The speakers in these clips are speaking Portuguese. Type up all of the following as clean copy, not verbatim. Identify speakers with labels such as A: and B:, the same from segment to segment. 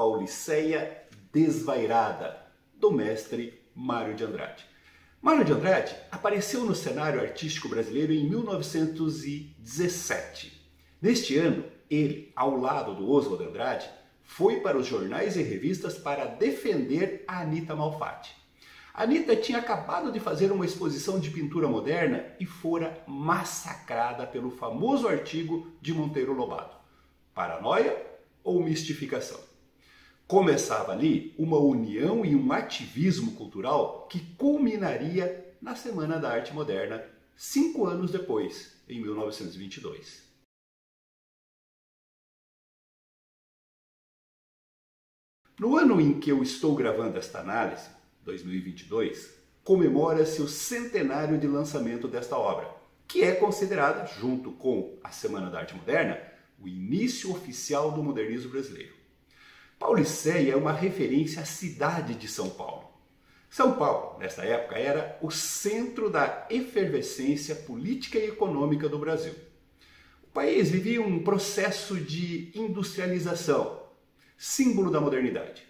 A: Pauliceia Desvairada, do mestre Mário de Andrade. Mário de Andrade apareceu no cenário artístico brasileiro em 1917. Neste ano, ele, ao lado do Oswald Andrade, foi para os jornais e revistas para defender a Anita Malfatti. A Anita tinha acabado de fazer uma exposição de pintura moderna e fora massacrada pelo famoso artigo de Monteiro Lobato: Paranoia ou mistificação? Começava ali uma união e um ativismo cultural que culminaria na Semana da Arte Moderna, 5 anos depois, em 1922. No ano em que eu estou gravando esta análise, 2022, comemora-se o centenário de lançamento desta obra, que é considerada, junto com a Semana da Arte Moderna, o início oficial do modernismo brasileiro. Pauliceia é uma referência à cidade de São Paulo. São Paulo, nesta época, era o centro da efervescência política e econômica do Brasil. O país vivia um processo de industrialização, símbolo da modernidade.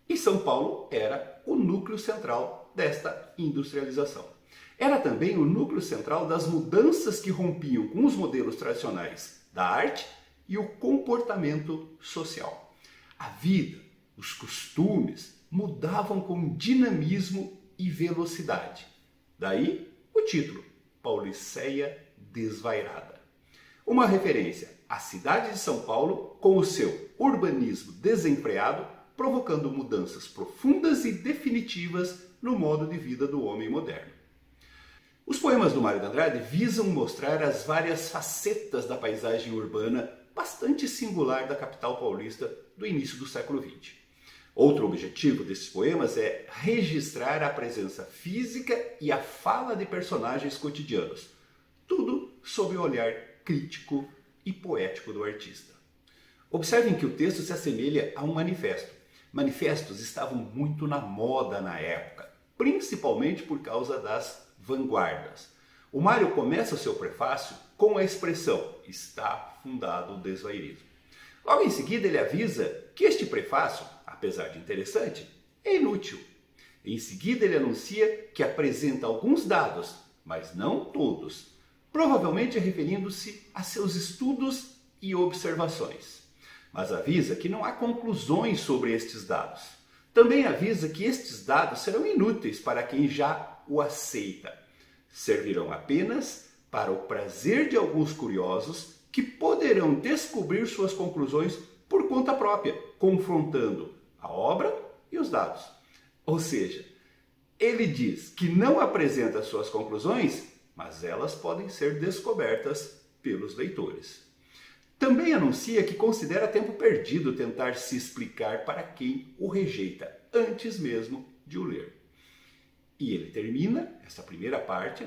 A: E São Paulo era o núcleo central desta industrialização. Era também o núcleo central das mudanças que rompiam com os modelos tradicionais da arte e o comportamento social. A vida, os costumes mudavam com dinamismo e velocidade. Daí o título, Pauliceia Desvairada. Uma referência à cidade de São Paulo com o seu urbanismo desenfreado, provocando mudanças profundas e definitivas no modo de vida do homem moderno. Os poemas do Mário de Andrade visam mostrar as várias facetas da paisagem urbana bastante singular da capital paulista do início do século XX. Outro objetivo desses poemas é registrar a presença física e a fala de personagens cotidianos, tudo sob o olhar crítico e poético do artista. Observem que o texto se assemelha a um manifesto. Manifestos estavam muito na moda na época, principalmente por causa das vanguardas. O Mário começa o seu prefácio com a expressão "está fundado o desvairismo". Logo em seguida ele avisa que este prefácio, apesar de interessante, é inútil. Em seguida ele anuncia que apresenta alguns dados, mas não todos, provavelmente referindo-se a seus estudos e observações. Mas avisa que não há conclusões sobre estes dados. Também avisa que estes dados serão inúteis para quem já o aceita. Servirão apenas para o prazer de alguns curiosos que poderão descobrir suas conclusões por conta própria, confrontando a obra e os dados. Ou seja, ele diz que não apresenta suas conclusões, mas elas podem ser descobertas pelos leitores. Também anuncia que considera tempo perdido tentar se explicar para quem o rejeita, antes mesmo de o ler. E ele termina essa primeira parte,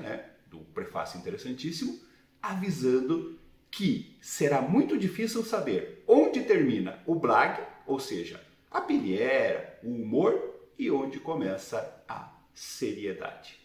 A: do prefácio interessantíssimo, avisando que será muito difícil saber onde termina o blague, ou seja, a pilhéria, o humor, e onde começa a seriedade.